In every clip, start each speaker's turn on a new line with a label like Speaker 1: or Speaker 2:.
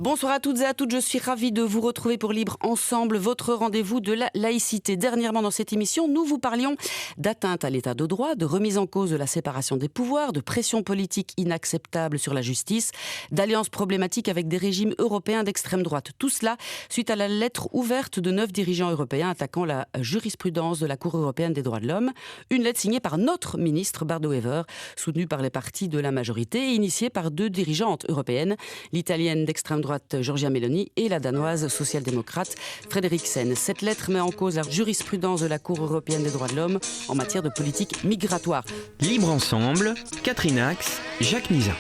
Speaker 1: Bonsoir à toutes et à toutes, je suis ravie de vous retrouver pour Libre Ensemble, votre rendez-vous de la laïcité. Dernièrement dans cette émission, nous vous parlions d'atteinte à l'état de droit, de remise en cause de la séparation des pouvoirs, de pression politique inacceptable sur la justice, d'alliances problématiques avec des régimes européens d'extrême droite. Tout cela suite à la lettre ouverte de 9 dirigeants européens attaquant la jurisprudence de la Cour européenne des droits de l'homme. Une lettre signée par notre ministre Bardo Wever, soutenue par les partis de la majorité et initiée par 2 dirigeantes européennes, l'italienne d'extrême droite Giorgia Meloni et la danoise social-démocrate Frederiksen. Cette lettre met en cause la jurisprudence de la Cour européenne des droits de l'homme en matière de politique migratoire.
Speaker 2: Libre Ensemble, Catherine Ax, Jacques Nizat.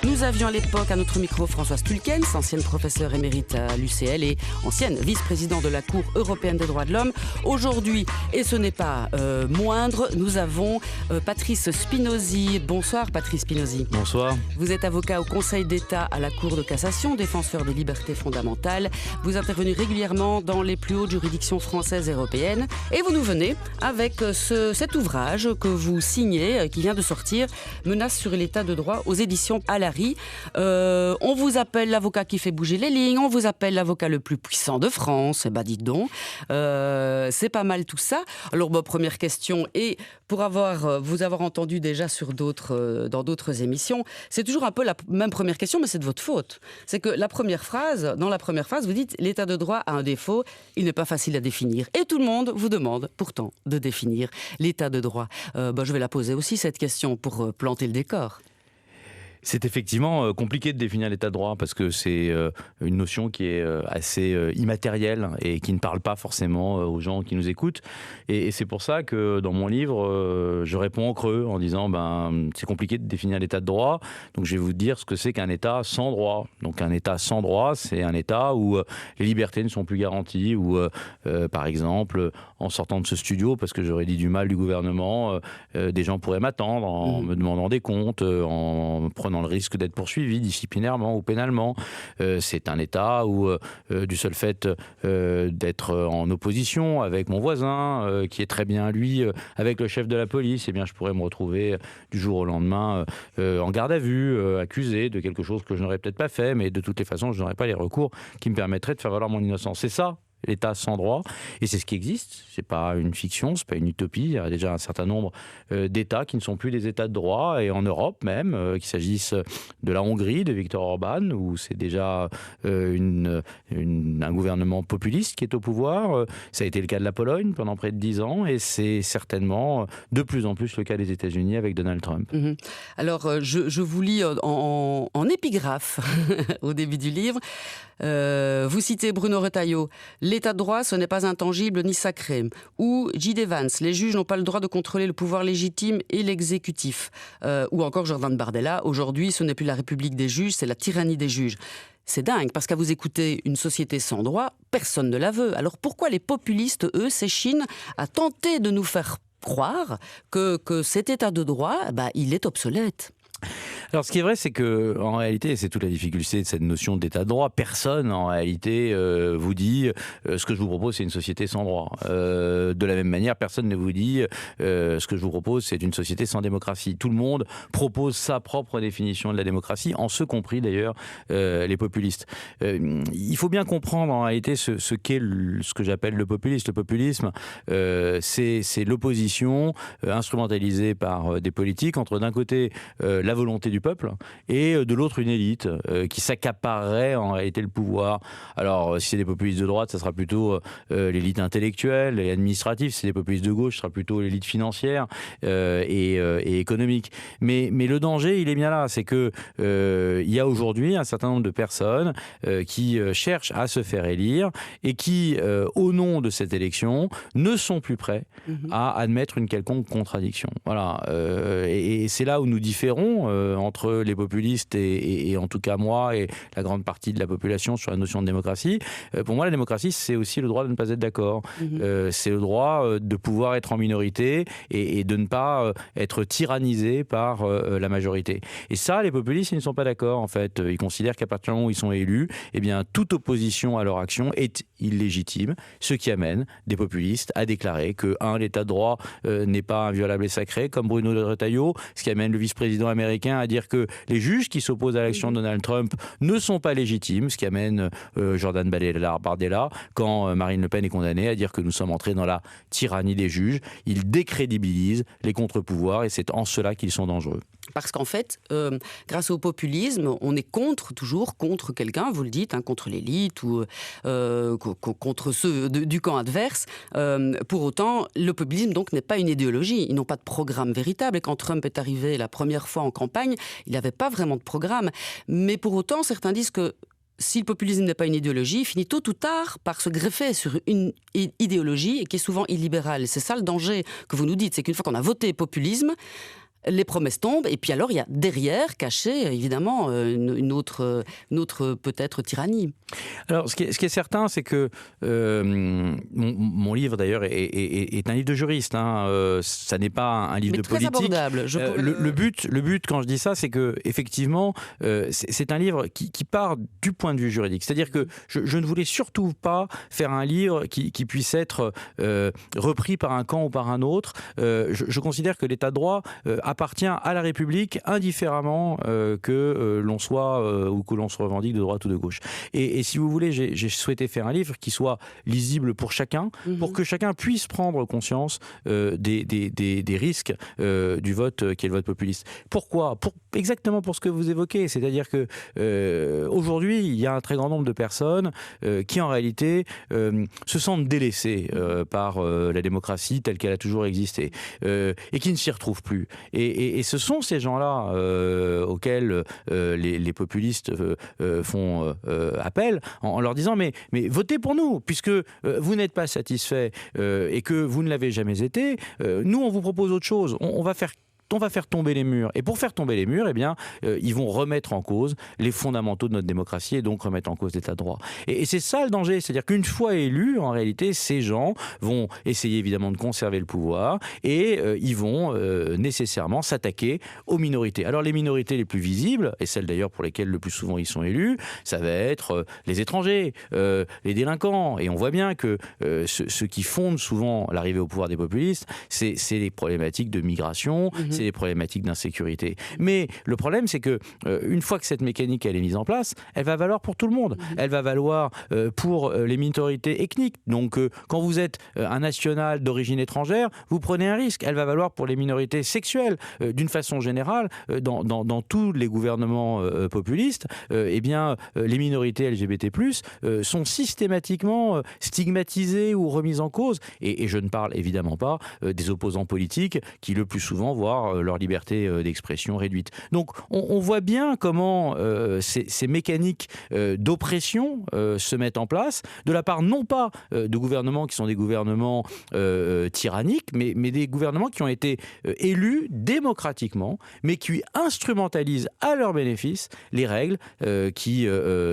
Speaker 1: Nous avions à l'époque à notre micro Françoise Tulkens, ancienne professeure émérite à l'UCL et ancienne vice-présidente de la Cour européenne des droits de l'homme. Aujourd'hui, et ce n'est pas moindre, nous avons Patrice Spinozzi. Bonsoir Patrice Spinozzi.
Speaker 3: Bonsoir.
Speaker 1: Vous êtes avocat au Conseil d'État à la Cour de cassation, défenseur des libertés fondamentales. Vous intervenez régulièrement dans les plus hautes juridictions françaises et européennes. Et vous nous venez avec cet ouvrage que vous signez, qui vient de sortir, Menaces sur l'état de droit aux éditions Alary. On vous appelle l'avocat qui fait bouger les lignes, on vous appelle l'avocat le plus puissant de France, dites donc, c'est pas mal tout ça. Alors première question, et pour vous avoir entendu déjà dans d'autres émissions, c'est toujours un peu la même première question, mais c'est de votre faute. C'est que dans la première phrase, vous dites l'état de droit a un défaut, il n'est pas facile à définir. Et tout le monde vous demande pourtant de définir l'état de droit. Je vais la poser aussi cette question pour planter le décor.
Speaker 3: C'est effectivement compliqué de définir l'état de droit parce que c'est une notion qui est assez immatérielle et qui ne parle pas forcément aux gens qui nous écoutent. Et c'est pour ça que dans mon livre, je réponds en creux en disant c'est compliqué de définir l'état de droit. Donc je vais vous dire ce que c'est qu'un état sans droit. Donc un état sans droit, c'est un état où les libertés ne sont plus garanties, où par exemple, en sortant de ce studio, parce que j'aurais dit du mal du gouvernement, des gens pourraient m'attendre en me demandant des comptes, en prenant le risque d'être poursuivi disciplinairement ou pénalement. C'est un état où, du seul fait d'être en opposition avec mon voisin, qui est très bien lui, avec le chef de la police, eh bien, je pourrais me retrouver du jour au lendemain en garde à vue, accusé de quelque chose que je n'aurais peut-être pas fait, mais de toutes les façons, je n'aurais pas les recours qui me permettraient de faire valoir mon innocence. C'est ça, l'état sans droit, et c'est ce qui existe. C'est pas une fiction, c'est pas une utopie. Il y a déjà un certain nombre d'états qui ne sont plus des états de droit, et en Europe même, qu'il s'agisse de la Hongrie, de Viktor Orban, où c'est déjà un gouvernement populiste qui est au pouvoir. Ça a été le cas de la Pologne pendant près de 10 ans, et c'est certainement de plus en plus le cas des États-Unis avec Donald Trump.
Speaker 1: Alors, je vous lis en épigraphe au début du livre. Vous citez Bruno Retailleau, l'état de droit, ce n'est pas intangible ni sacré. Ou J.D. Vance, les juges n'ont pas le droit de contrôler le pouvoir légitime et l'exécutif. Ou encore Jordan Bardella, aujourd'hui, ce n'est plus la République des juges, c'est la tyrannie des juges. C'est dingue, parce qu'à vous écouter, une société sans droit, personne ne la veut. Alors pourquoi les populistes, eux, s'échinent à tenter de nous faire croire que cet état de droit, il est obsolète ?
Speaker 3: Alors ce qui est vrai, c'est que en réalité, c'est toute la difficulté de cette notion d'état de droit. Personne en réalité vous dit ce que je vous propose, c'est une société sans droit. De la même manière, personne ne vous dit ce que je vous propose, c'est une société sans démocratie. Tout le monde propose sa propre définition de la démocratie, en ce compris d'ailleurs les populistes. Il faut bien comprendre en réalité ce qu'est ce que j'appelle le populisme. Le populisme, c'est l'opposition instrumentalisée par des politiques entre d'un côté la volonté du peuple et de l'autre une élite qui s'accaparerait en réalité le pouvoir. Alors si c'est des populistes de droite, ça sera plutôt l'élite intellectuelle et administrative. Si c'est des populistes de gauche, ça sera plutôt l'élite financière et économique. Mais le danger, il est bien là, c'est que il y a aujourd'hui un certain nombre de personnes qui cherchent à se faire élire et qui, au nom de cette élection, ne sont plus prêts à admettre une quelconque contradiction. Voilà. Et c'est là où nous différons entre les populistes et en tout cas moi et la grande partie de la population sur la notion de démocratie. Pour moi, la démocratie, c'est aussi le droit de ne pas être d'accord. C'est le droit de pouvoir être en minorité et de ne pas être tyrannisé par la majorité. Et ça, les populistes, ils ne sont pas d'accord, en fait. Ils considèrent qu'à partir du moment où ils sont élus, eh bien, toute opposition à leur action est illégitime, ce qui amène des populistes à déclarer que, l'état de droit n'est pas inviolable et sacré, comme Bruno Retailleau, ce qui amène le vice-président américain américain à dire que les juges qui s'opposent à l'action de Donald Trump ne sont pas légitimes, ce qui amène Jordan Bardella, quand Marine Le Pen est condamnée, à dire que nous sommes entrés dans la tyrannie des juges. Ils décrédibilisent les contre-pouvoirs et c'est en cela qu'ils sont dangereux.
Speaker 1: Parce qu'en fait, grâce au populisme, on est toujours contre quelqu'un, vous le dites, contre l'élite ou contre ceux du camp adverse. Pour autant, le populisme donc n'est pas une idéologie. Ils n'ont pas de programme véritable. Et quand Trump est arrivé la première fois en campagne, il n'avait pas vraiment de programme. Mais pour autant, certains disent que si le populisme n'est pas une idéologie, il finit tôt ou tard par se greffer sur une idéologie et qui est souvent illibérale. C'est ça le danger que vous nous dites, c'est qu'une fois qu'on a voté populisme, les promesses tombent, et puis alors il y a derrière, caché, évidemment, une autre peut-être tyrannie.
Speaker 3: Alors, ce qui est certain, c'est que mon livre, d'ailleurs, est un livre de juriste. Ça n'est pas un livre de politique.
Speaker 1: Mais très abordable.
Speaker 3: Le but, quand je dis ça, c'est que effectivement, c'est un livre qui part du point de vue juridique. C'est-à-dire que je ne voulais surtout pas faire un livre qui puisse être repris par un camp ou par un autre. Je considère que l'état de droit appartient à la République indifféremment que l'on soit ou que l'on se revendique de droite ou de gauche. Et si vous voulez, j'ai souhaité faire un livre qui soit lisible pour chacun, pour que chacun puisse prendre conscience des risques du vote qui est le vote populiste. Pourquoi ? Exactement pour ce que vous évoquez, c'est-à-dire que aujourd'hui, il y a un très grand nombre de personnes qui en réalité se sentent délaissées par la démocratie telle qu'elle a toujours existé et qui ne s'y retrouvent plus. Et ce sont ces gens-là auxquels les populistes font appel en leur disant mais votez pour nous puisque vous n'êtes pas satisfait et que vous ne l'avez jamais été. Nous, on vous propose autre chose. On va faire tomber les murs. Et pour faire tomber les murs, ils vont remettre en cause les fondamentaux de notre démocratie et donc remettre en cause l'état de droit. Et c'est ça le danger. C'est-à-dire qu'une fois élus, en réalité, ces gens vont essayer évidemment de conserver le pouvoir et ils vont nécessairement s'attaquer aux minorités. Alors les minorités les plus visibles, et celles d'ailleurs pour lesquelles le plus souvent ils sont élus, ça va être les étrangers, les délinquants. Et on voit bien que ce qui fonde souvent l'arrivée au pouvoir des populistes, c'est les problématiques de migration, c'est les problématiques d'insécurité. Mais le problème, c'est que une fois que cette mécanique elle est mise en place, elle va valoir pour tout le monde. Elle va valoir pour les minorités ethniques. Donc, quand vous êtes un national d'origine étrangère, vous prenez un risque. Elle va valoir pour les minorités sexuelles. D'une façon générale, dans tous les gouvernements populistes, les minorités LGBT+, sont systématiquement stigmatisées ou remises en cause. Et je ne parle évidemment pas des opposants politiques qui, le plus souvent, voient leur liberté d'expression réduite. Donc on voit bien comment ces mécaniques d'oppression se mettent en place, de la part non pas de gouvernements qui sont des gouvernements tyranniques, mais des gouvernements qui ont été élus démocratiquement, mais qui instrumentalisent à leur bénéfice les règles qui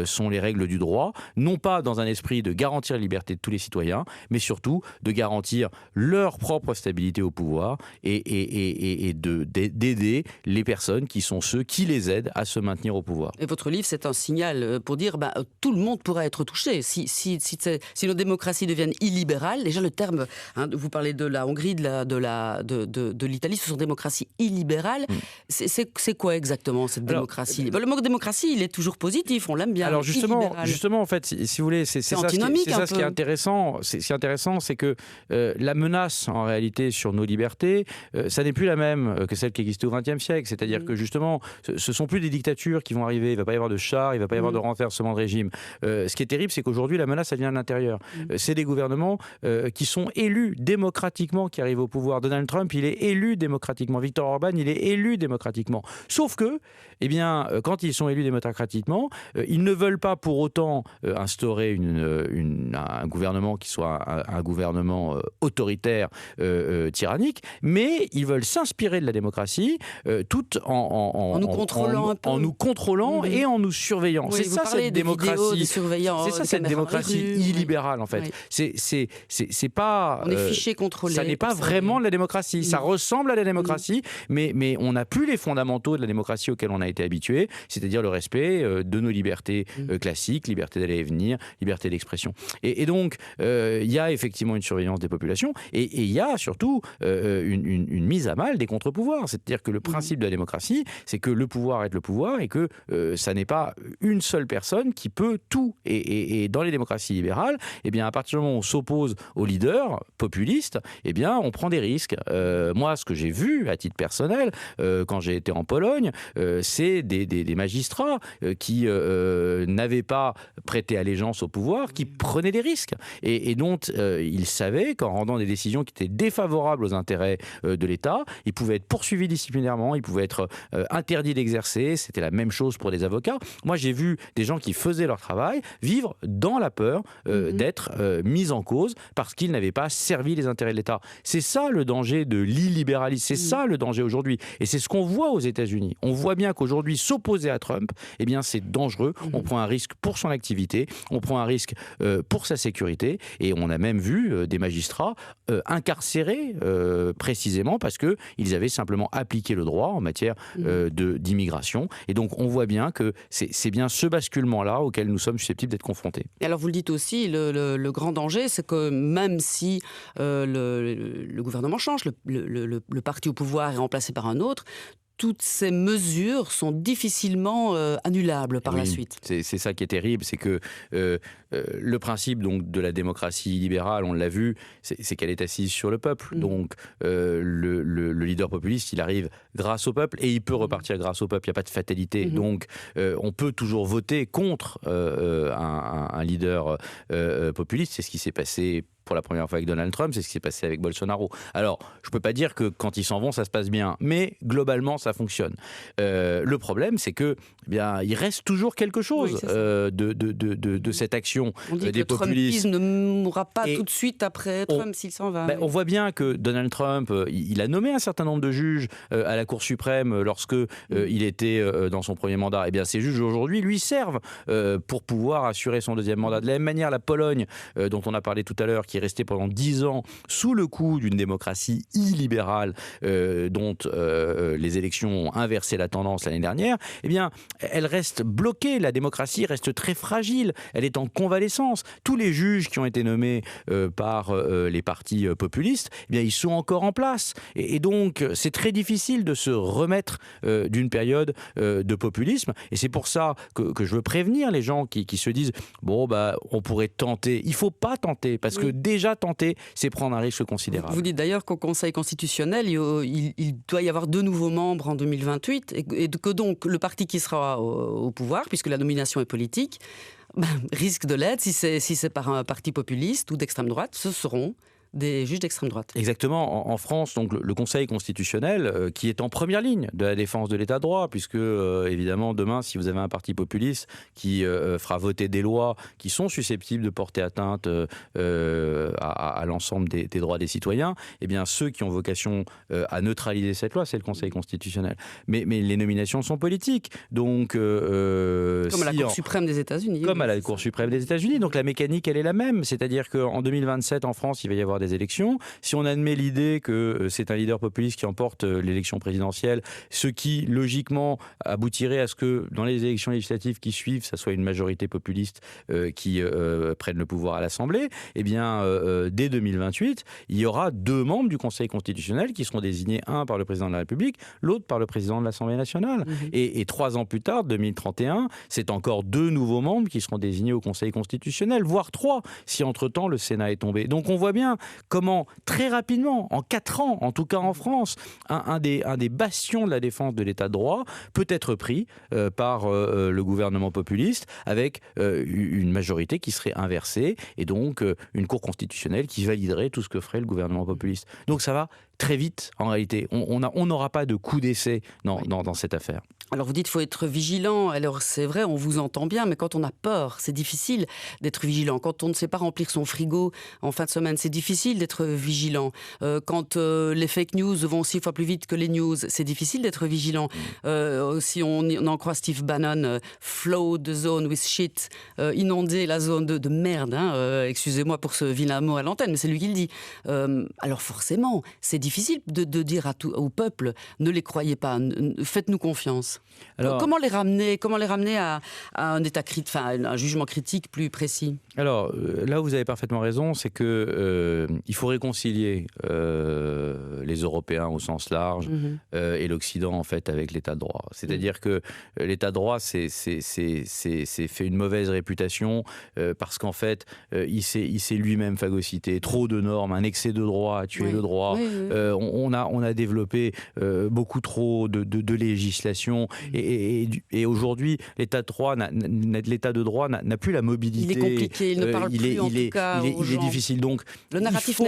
Speaker 3: sont les règles du droit, non pas dans un esprit de garantir la liberté de tous les citoyens, mais surtout de garantir leur propre stabilité au pouvoir et d'aider les personnes qui sont ceux qui les aident à se maintenir au pouvoir.
Speaker 1: Et votre livre, c'est un signal pour dire tout le monde pourra être touché. Si nos démocraties deviennent illibérales, déjà le terme, vous parlez de la Hongrie, de l'Italie, ce sont des démocraties illibérales. C'est quoi exactement cette démocratie ? Le mot démocratie, il est toujours positif, on l'aime bien.
Speaker 3: Alors justement en fait, si vous voulez, c'est ça ce qui est intéressant. Ce qui est intéressant, c'est que la menace, en réalité, sur nos libertés, ça n'est plus la même que celle qui existait au XXe siècle. C'est-à-dire que justement, ce sont plus des dictatures qui vont arriver. Il ne va pas y avoir de chars, il ne va pas y avoir de renversement de régime. Ce qui est terrible, c'est qu'aujourd'hui, la menace, elle vient de l'intérieur. C'est des gouvernements qui sont élus démocratiquement, qui arrivent au pouvoir. Donald Trump, il est élu démocratiquement. Viktor Orban, il est élu démocratiquement. Sauf que, quand ils sont élus démocratiquement, ils ne veulent pas pour autant instaurer un gouvernement qui soit un gouvernement autoritaire, tyrannique, mais ils veulent s'inspirer de la démocratie tout en nous contrôlant et en nous surveillant.
Speaker 1: Oui, c'est ça cette démocratie.
Speaker 3: C'est ça cette démocratie illibérale en fait.
Speaker 1: Oui.
Speaker 3: C'est pas.
Speaker 1: On est fiché, contrôlé.
Speaker 3: Ça n'est pas vraiment de la démocratie. Ça ressemble à la démocratie, mais on n'a plus les fondamentaux de la démocratie auxquels on a été habitué, c'est-à-dire le respect de nos libertés classiques, liberté d'aller et venir, liberté d'expression. Et donc il y a effectivement une surveillance des populations et il y a surtout une mise à mal des contre-pouvoirs. contre-pouvoir. C'est-à-dire que le principe de la démocratie, c'est que le pouvoir est le pouvoir et que ça n'est pas une seule personne qui peut tout. Et dans les démocraties libérales, eh bien, à partir du moment où on s'oppose aux leaders populistes, eh bien, on prend des risques. Moi, ce que j'ai vu à titre personnel, quand j'ai été en Pologne, c'est des magistrats qui n'avaient pas prêté allégeance au pouvoir, qui prenaient des risques et dont ils savaient qu'en rendant des décisions qui étaient défavorables aux intérêts de l'État, ils pouvaient être poursuivis disciplinairement, ils pouvaient être interdits d'exercer. C'était la même chose pour les avocats. Moi, j'ai vu des gens qui faisaient leur travail vivre dans la peur d'être mis en cause parce qu'ils n'avaient pas servi les intérêts de l'État. C'est ça le danger de l'illibéralisme, c'est ça le danger aujourd'hui. Et c'est ce qu'on voit aux États-Unis. On voit bien qu'aujourd'hui, s'opposer à Trump, eh bien, c'est dangereux. On prend un risque pour son activité, on prend un risque pour sa sécurité, et on a même vu des magistrats incarcérés précisément parce qu'ils avaient simplement appliqué le droit en matière d'immigration. Et donc, on voit bien que c'est bien ce basculement-là auquel nous sommes susceptibles d'être confrontés.
Speaker 1: Et alors, vous le dites aussi, le grand danger, c'est que même si le gouvernement change, le parti au pouvoir est remplacé par un autre, toutes ces mesures sont difficilement annulables par la suite. C'est
Speaker 3: ça qui est terrible, c'est que le principe donc, de la démocratie libérale, on l'a vu, c'est qu'elle est assise sur le peuple. Donc le leader populiste, il arrive grâce au peuple et il peut repartir grâce au peuple, il n'y a pas de fatalité. Donc on peut toujours voter contre un leader populiste, c'est ce qui s'est passé pour la première fois avec Donald Trump, c'est ce qui s'est passé avec Bolsonaro. Alors, je ne peux pas dire que quand ils s'en vont, ça se passe bien, mais globalement, ça fonctionne. Le problème, c'est que, eh bien, il reste toujours quelque chose de cette action
Speaker 1: on dit
Speaker 3: des
Speaker 1: que
Speaker 3: populistes.
Speaker 1: Le Trumpisme ne mourra pas tout de suite après Trump s'il s'en va.
Speaker 3: On voit bien que Donald Trump, il a nommé un certain nombre de juges à la Cour suprême lorsque il était dans son premier mandat. Eh bien, ces juges aujourd'hui lui servent pour pouvoir assurer son deuxième mandat. De la même manière, la Pologne, dont on a parlé tout à l'heure, qui est restée pendant 10 ans sous le coup d'une démocratie illibérale dont les élections ont inversé la tendance l'année dernière, eh bien, elle reste bloquée. La démocratie reste très fragile. Elle est en convalescence. Tous les juges qui ont été nommés par les partis populistes, eh bien, ils sont encore en place. Et donc, c'est très difficile de se remettre d'une période de populisme. Et c'est pour ça que je veux prévenir les gens qui se disent « Bon, bah, on pourrait tenter ». Il ne faut pas tenter, parce que déjà tenter, c'est prendre un risque considérable.
Speaker 1: Vous dites d'ailleurs qu'au Conseil constitutionnel, il doit y avoir 2 nouveaux membres en 2028 et que donc le parti qui sera au pouvoir, puisque la nomination est politique, risque de l'être si c'est par un parti populiste ou d'extrême droite, ce seront des juges d'extrême droite.
Speaker 3: Exactement. En France, donc, le Conseil constitutionnel, qui est en première ligne de la défense de l'état de droit, puisque, évidemment, demain, si vous avez un parti populiste qui fera voter des lois qui sont susceptibles de porter atteinte à l'ensemble des droits des citoyens, eh bien, ceux qui ont vocation à neutraliser cette loi, c'est le Conseil constitutionnel. Mais les nominations sont politiques. Donc,
Speaker 1: comme à la Cour suprême des États-Unis.
Speaker 3: Comme à la Cour suprême des États-Unis. Donc, la mécanique, elle est la même. C'est-à-dire qu'en 2027, en France, il va y avoir des élections. Si on admet l'idée que c'est un leader populiste qui emporte l'élection présidentielle, ce qui logiquement aboutirait à ce que dans les élections législatives qui suivent, ça soit une majorité populiste qui prenne le pouvoir à l'Assemblée, eh bien dès 2028, il y aura 2 membres du Conseil constitutionnel qui seront désignés, un par le président de la République, l'autre par le président de l'Assemblée nationale. Et 3 ans plus tard, 2031, c'est encore 2 nouveaux membres qui seront désignés au Conseil constitutionnel, voire 3 si entre-temps le Sénat est tombé. Donc on voit bien comment, très rapidement, en 4 ans, en tout cas en France, un des bastions de la défense de l'état de droit peut être pris par le gouvernement populiste avec une majorité qui serait inversée et donc une cour constitutionnelle qui validerait tout ce que ferait le gouvernement populiste. Donc ça va très vite en réalité. On n'aura pas de coup d'essai dans cette affaire.
Speaker 1: Alors vous dites qu'il faut être vigilant. Alors c'est vrai, on vous entend bien, mais quand on a peur, c'est difficile d'être vigilant. Quand on ne sait pas remplir son frigo en fin de semaine, c'est difficile d'être vigilant. Quand les fake news vont 6 fois plus vite que les news, c'est difficile d'être vigilant. Si on en croit Steve Bannon, flood the zone with shit, inonder la zone de merde. Excusez-moi pour ce vilain mot à l'antenne, mais c'est lui qui le dit. Alors forcément, c'est difficile de dire au peuple, ne les croyez pas, faites-nous confiance. Alors, comment les ramener à un état un jugement critique plus précis?
Speaker 3: Alors, là où vous avez parfaitement raison, c'est que il faut réconcilier les Européens au sens large et l'Occident, en fait, avec l'état de droit. C'est-à-dire que l'état de droit c'est fait une mauvaise réputation parce qu'en fait, il s'est lui-même phagocyté. Trop de normes, un excès de droit a tué le droit. On a développé beaucoup trop de législation et aujourd'hui, l'état de droit n'a plus la mobilité.
Speaker 1: Il est compliqué, il ne parle plus en tout cas aux gens.
Speaker 3: Il est difficile. Donc,
Speaker 1: le narratif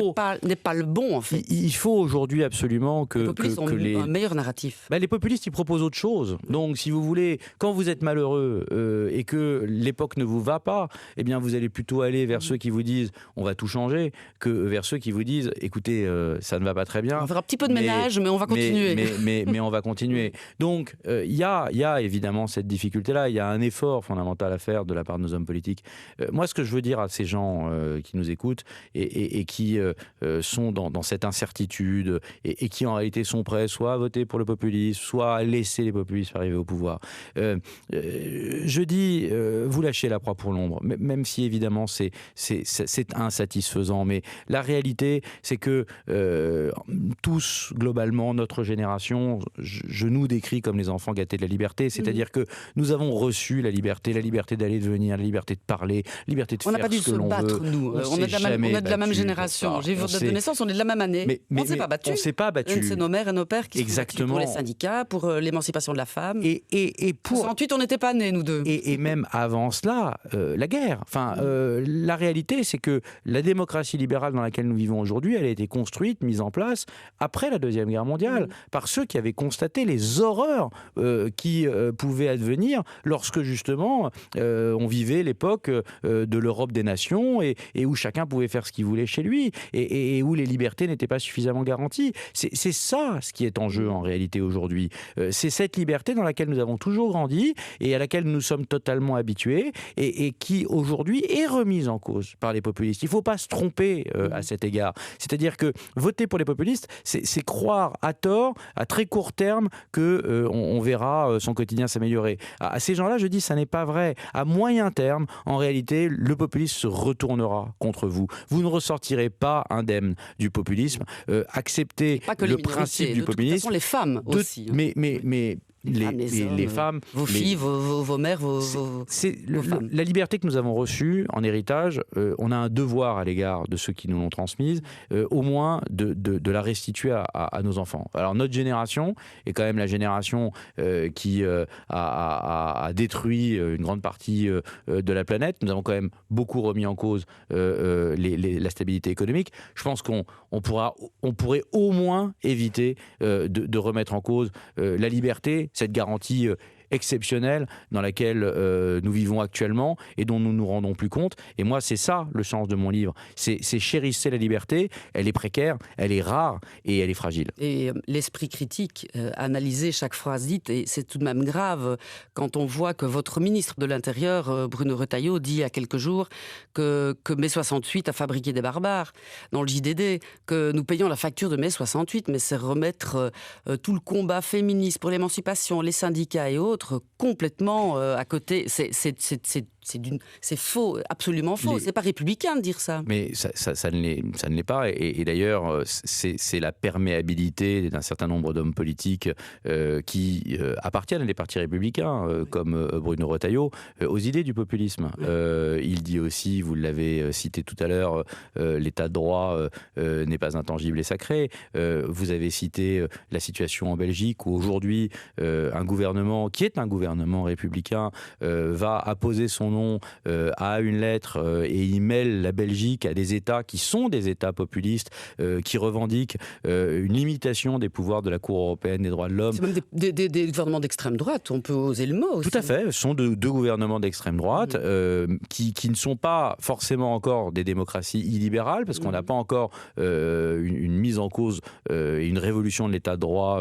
Speaker 1: n'est pas le bon, en fait.
Speaker 3: Il faut aujourd'hui absolument que...
Speaker 1: Les populistes ont un meilleur narratif.
Speaker 3: Les populistes, ils proposent autre chose. Donc, si vous voulez, quand vous êtes malheureux et que l'époque ne vous va pas, eh bien, vous allez plutôt aller vers ceux qui vous disent « on va tout changer » que vers ceux qui vous disent « écoutez, ça ne va pas très bien. »
Speaker 1: On va faire un petit peu de ménage, mais on va continuer.
Speaker 3: Mais on va continuer. Donc, il y a évidemment cette difficulté-là. Il y a un effort fondamental à faire de la part de nos hommes politiques. Moi, ce que je veux dire à ces gens qui nous écoutent et qui sont dans cette incertitude et qui en réalité sont prêts soit à voter pour le populisme, soit à laisser les populistes arriver au pouvoir. Je dis, vous lâchez la proie pour l'ombre, même si évidemment c'est insatisfaisant. Mais la réalité, c'est que tous, globalement, notre génération, je nous décris comme les enfants gâtés de la liberté, c'est-à-dire que nous avons reçu la liberté d'aller et de venir, la liberté de parler, la liberté de faire ce que l'on veut.
Speaker 1: On n'a pas dû se battre, nous. On est de la même génération. J'ai vu votre date de naissance, on est de la même année. On ne s'est pas battu.
Speaker 3: On ne s'est pas battu.
Speaker 1: C'est nos mères et nos pères qui sont battus pour les syndicats, pour l'émancipation de la femme.
Speaker 3: Et pour...
Speaker 1: Ensuite, on n'était pas nés, nous deux.
Speaker 3: Et même avant cela, la guerre. Enfin, la réalité, c'est que la démocratie libérale dans laquelle nous vivons aujourd'hui, elle a été construite, mise en place après la Deuxième Guerre mondiale, par ceux qui avaient constaté les horreurs qui pouvaient advenir lorsque, justement, on vivait l'époque de l'Europe des nations et où chacun pouvait faire ce qu'il voulait chez lui et où les libertés n'étaient pas suffisamment garanties. C'est ça ce qui est en jeu en réalité aujourd'hui. C'est cette liberté dans laquelle nous avons toujours grandi et à laquelle nous sommes totalement habitués et qui aujourd'hui est remise en cause par les populistes. Il ne faut pas se tromper à cet égard. C'est-à-dire que voter pour les populistes, c'est croire à tort, à très court terme, qu'on verra son quotidien s'améliorer. À ces gens-là, je dis, ça n'est pas vrai. À moyen terme, en réalité, le populisme se retournera contre vous. Vous ne ressortirez pas indemne du populisme. Acceptez le principe du populisme.
Speaker 1: De toute façon, les femmes aussi.
Speaker 3: Mais les femmes,
Speaker 1: vos filles, vos mères, vos femmes.
Speaker 3: La liberté que nous avons reçue en héritage, on a un devoir à l'égard de ceux qui nous l'ont transmise, au moins de la restituer à nos enfants. Alors notre génération est quand même la génération qui a détruit une grande partie de la planète. Nous avons quand même beaucoup remis en cause la stabilité économique. Je pense qu'on pourrait au moins éviter de remettre en cause la liberté, cette garantie exceptionnelle dans laquelle nous vivons actuellement et dont nous nous rendons plus compte. Et moi, c'est ça le sens de mon livre. C'est chérissez la liberté. Elle est précaire, elle est rare et elle est fragile.
Speaker 1: Et l'esprit critique, analyser chaque phrase dite, et c'est tout de même grave quand on voit que votre ministre de l'Intérieur, Bruno Retailleau, dit il y a quelques jours que mai 68 a fabriqué des barbares dans le JDD, que nous payons la facture de mai 68, mais c'est remettre tout le combat féministe pour l'émancipation, les syndicats et autres complètement à côté. C'est faux, absolument faux. C'est pas républicain de dire ça.
Speaker 3: Mais ça ne l'est pas. Et d'ailleurs, c'est la perméabilité d'un certain nombre d'hommes politiques qui appartiennent à des partis républicains, comme Bruno Retailleau, aux idées du populisme. Il dit aussi, vous l'avez cité tout à l'heure, l'état de droit n'est pas intangible et sacré. Vous avez cité la situation en Belgique où aujourd'hui, un gouvernement qui est un gouvernement républicain va apposer son nom à une lettre et il mêle la Belgique à des États qui sont des États populistes qui revendiquent une limitation des pouvoirs de la Cour européenne des droits de l'homme.
Speaker 1: C'est même des gouvernements d'extrême droite, on peut oser le mot aussi.
Speaker 3: Tout à fait, ce sont deux gouvernements d'extrême droite qui ne sont pas forcément encore des démocraties illibérales parce qu'on n'a pas encore une mise en cause et une révolution de l'état de droit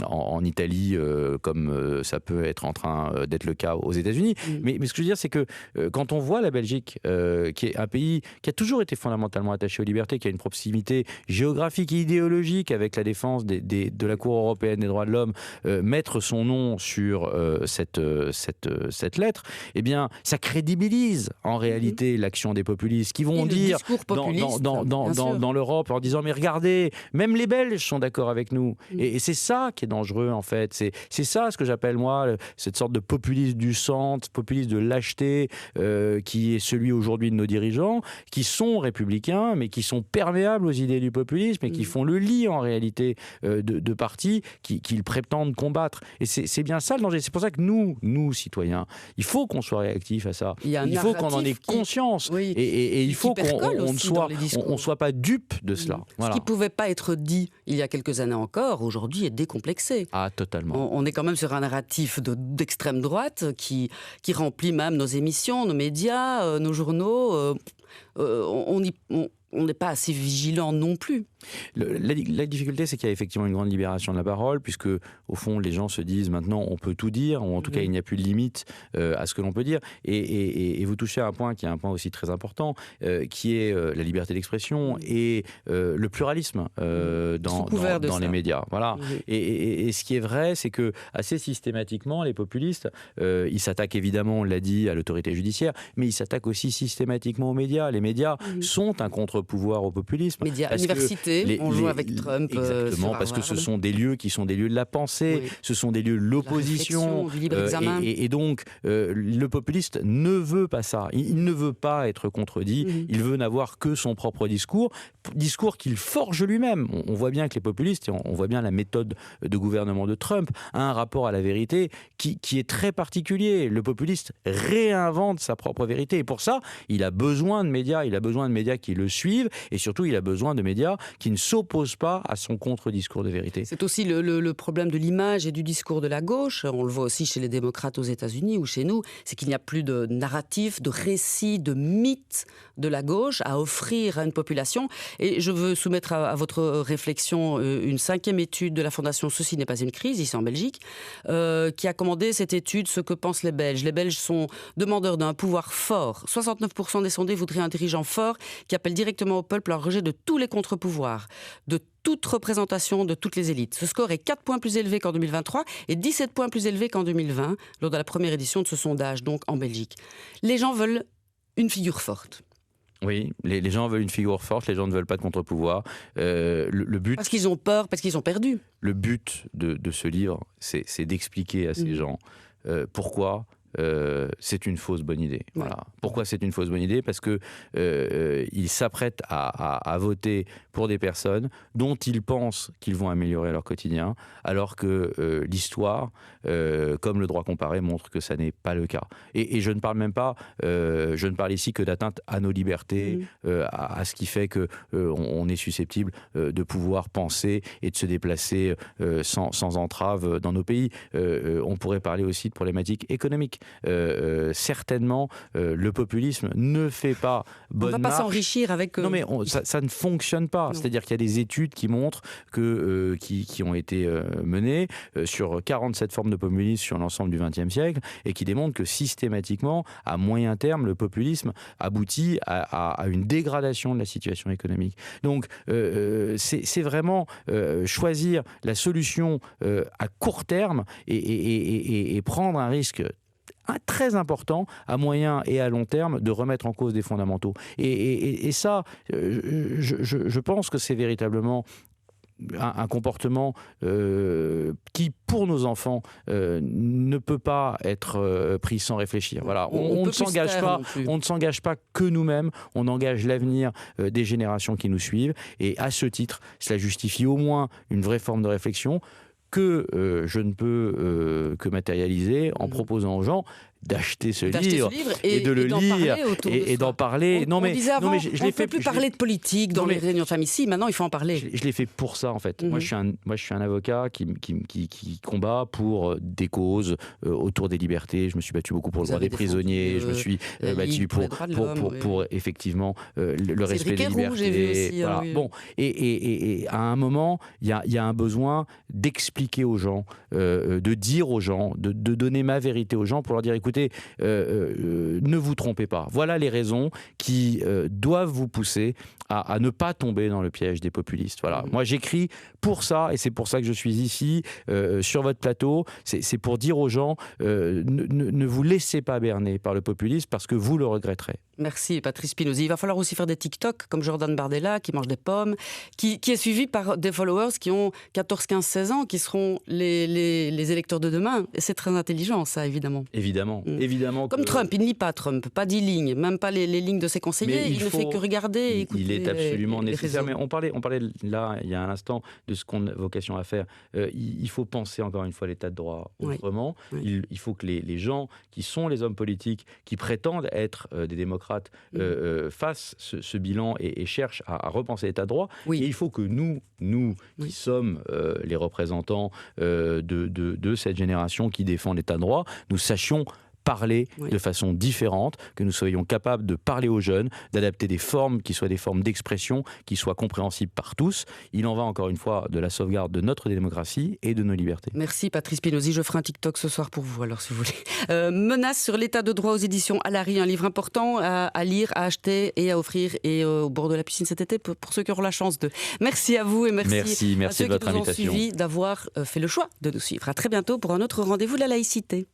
Speaker 3: en Italie comme ça peut être en train d'être le cas aux États-Unis. Mais ce que je veux dire, c'est que quand on voit la Belgique, qui est un pays qui a toujours été fondamentalement attaché aux libertés, qui a une proximité géographique et idéologique avec la défense de la Cour européenne des droits de l'homme, mettre son nom sur cette lettre, eh bien, ça crédibilise en réalité l'action des populistes qui vont dire dans l'Europe en disant mais regardez, même les Belges sont d'accord avec nous. Et c'est ça qui est dangereux en fait. C'est ça ce que j'appelle moi cette sorte de populisme du centre, populisme de lâcheté qui est celui aujourd'hui de nos dirigeants, qui sont républicains mais qui sont perméables aux idées du populisme et qui font le lit en réalité de partis qu'ils prétendent combattre. Et c'est bien ça le danger. C'est pour ça que nous citoyens, il faut qu'on soit réactifs à ça. Il faut qu'on en ait conscience. Et il faut qu'on ne soit pas dupe de cela.
Speaker 1: Voilà. Ce qui ne pouvait pas être dit il y a quelques années encore, aujourd'hui est décomplexé.
Speaker 3: Ah, totalement.
Speaker 1: On est quand même sur un narratif d'extrême droite qui remplit même nos émissions, nos médias, nos journaux. On n'est pas assez vigilant non plus.
Speaker 3: La difficulté, c'est qu'il y a effectivement une grande libération de la parole, puisque au fond, les gens se disent maintenant on peut tout dire, ou en tout cas il n'y a plus de limite à ce que l'on peut dire. Et vous touchez à un point qui est un point aussi très important, qui est la liberté d'expression et le pluralisme dans les médias. Voilà. Et ce qui est vrai, c'est que assez systématiquement, les populistes, ils s'attaquent évidemment, on l'a dit, à l'autorité judiciaire, mais ils s'attaquent aussi systématiquement aux médias. Les médias sont un contre-pouvoir au populisme.
Speaker 1: Médias, universités. On joue avec Trump.
Speaker 3: Exactement, parce que ce sont des lieux qui sont des lieux de la pensée, ce sont des lieux de l'opposition.
Speaker 1: Du libre examen.
Speaker 3: Et donc, le populiste ne veut pas ça. Il ne veut pas être contredit. Il veut n'avoir que son propre discours qu'il forge lui-même. On voit bien que les populistes, et on voit bien la méthode de gouvernement de Trump, a un rapport à la vérité qui est très particulier. Le populiste réinvente sa propre vérité. Et pour ça, il a besoin de médias. Il a besoin de médias qui le suivent. Et surtout, il a besoin de médias qui ne s'oppose pas à son contre-discours de vérité.
Speaker 1: C'est aussi le problème de l'image et du discours de la gauche. On le voit aussi chez les démocrates aux États-Unis ou chez nous. C'est qu'il n'y a plus de narratif, de récit, de mythe de la gauche à offrir à une population. Et je veux soumettre à votre réflexion une 5e étude de la Fondation Ceci n'est pas une crise, ici en Belgique, qui a commandé cette étude, ce que pensent les Belges. Les Belges sont demandeurs d'un pouvoir fort. 69% des sondés voudraient un dirigeant fort qui appelle directement au peuple un rejet de tous les contre-pouvoirs, de toute représentation de toutes les élites. Ce score est 4 points plus élevé qu'en 2023 et 17 points plus élevé qu'en 2020, lors de la première édition de ce sondage, donc en Belgique. Les gens veulent une figure forte.
Speaker 3: Oui, les gens veulent une figure forte, les gens ne veulent pas de contre-pouvoir. Le but...
Speaker 1: Parce qu'ils ont peur, parce qu'ils ont perdu.
Speaker 3: Le but de ce livre, c'est d'expliquer à ces gens pourquoi c'est une fausse bonne idée.
Speaker 1: Ouais.
Speaker 3: Voilà. Pourquoi c'est une fausse bonne idée ? Parce que ils s'apprêtent à voter pour des personnes dont ils pensent qu'ils vont améliorer leur quotidien, alors que l'histoire, comme le droit comparé, montre que ça n'est pas le cas. Et je ne parle même pas, je ne parle ici que d'atteinte à nos libertés, à ce qui fait que on est susceptible de pouvoir penser et de se déplacer sans entrave dans nos pays. On pourrait parler aussi de problématiques économiques. Certainement, le populisme ne fait pas bonne marche.
Speaker 1: On ne va pas s'enrichir avec...
Speaker 3: Non, mais ça ne fonctionne pas. Non. C'est-à-dire qu'il y a des études qui montrent qui ont été menées sur 47 formes de populisme sur l'ensemble du XXe siècle et qui démontrent que systématiquement, à moyen terme, le populisme aboutit à une dégradation de la situation économique. Donc, c'est vraiment choisir la solution à court terme et prendre un risque très important à moyen et à long terme de remettre en cause des fondamentaux. Et ça, je pense que c'est véritablement un comportement qui, pour nos enfants, ne peut pas être pris sans réfléchir. Voilà. On ne s'engage pas que nous-mêmes, on engage l'avenir des générations qui nous suivent. Et à ce titre, cela justifie au moins une vraie forme de réflexion que je ne peux que matérialiser en proposant aux gens d'acheter ce livre et de le lire et d'en parler.
Speaker 1: On disait avant, je l'ai fait plus parler de politique dans les réunions de famille. Si, maintenant il faut en parler.
Speaker 3: Je l'ai fait pour ça en fait. Moi je suis un avocat qui combat pour des causes autour des libertés. Je me suis battu beaucoup pour le droit des prisonniers. Je me suis battu pour effectivement le respect des libertés.
Speaker 1: Aussi,
Speaker 3: voilà. Bon, et à un moment il y a un besoin d'expliquer aux gens, de dire aux gens, de donner ma vérité aux gens pour leur dire écoutez, écoutez, ne vous trompez pas. Voilà les raisons qui doivent vous pousser à ne pas tomber dans le piège des populistes. Voilà. Moi, j'écris pour ça, et c'est pour ça que je suis ici, sur votre plateau. C'est pour dire aux gens, ne vous laissez pas berner par le populisme, parce que vous le regretterez.
Speaker 1: Merci Patrice Spinozzi. Il va falloir aussi faire des TikTok comme Jordan Bardella qui mange des pommes, qui est suivi par des followers qui ont 14, 15, 16 ans, qui seront les électeurs de demain. Et c'est très intelligent, ça, évidemment.
Speaker 3: Évidemment. Évidemment
Speaker 1: comme Trump, il ne lit pas Trump, pas 10 lignes, même pas les lignes de ses conseillers. Il ne fait que regarder et écouter.
Speaker 3: Il est absolument nécessaire. Mais on parlait là, il y a un instant, de ce qu'on a vocation à faire. Il faut penser encore une fois l'état de droit autrement. Oui. Il faut que les gens qui sont les hommes politiques, qui prétendent être des démocrates, fassent ce bilan et cherchent à repenser l'état de droit. Oui. Et il faut que nous qui sommes les représentants de cette génération qui défend l'état de droit, nous sachions parler de façon différente, que nous soyons capables de parler aux jeunes, d'adapter des formes qui soient des formes d'expression, qui soient compréhensibles par tous. Il en va encore une fois de la sauvegarde de notre démocratie et de nos libertés.
Speaker 1: Merci Patrice Spinozzi, je ferai un TikTok ce soir pour vous alors si vous voulez. Menace sur l'état de droit aux éditions Alary, un livre important à lire, à acheter et à offrir et au bord de la piscine cet été pour ceux qui auront la chance de. Merci à vous et merci à ceux
Speaker 3: de votre
Speaker 1: qui nous ont
Speaker 3: invitation.
Speaker 1: suivis d'avoir fait le choix de nous suivre. À très bientôt pour un autre rendez-vous de la laïcité.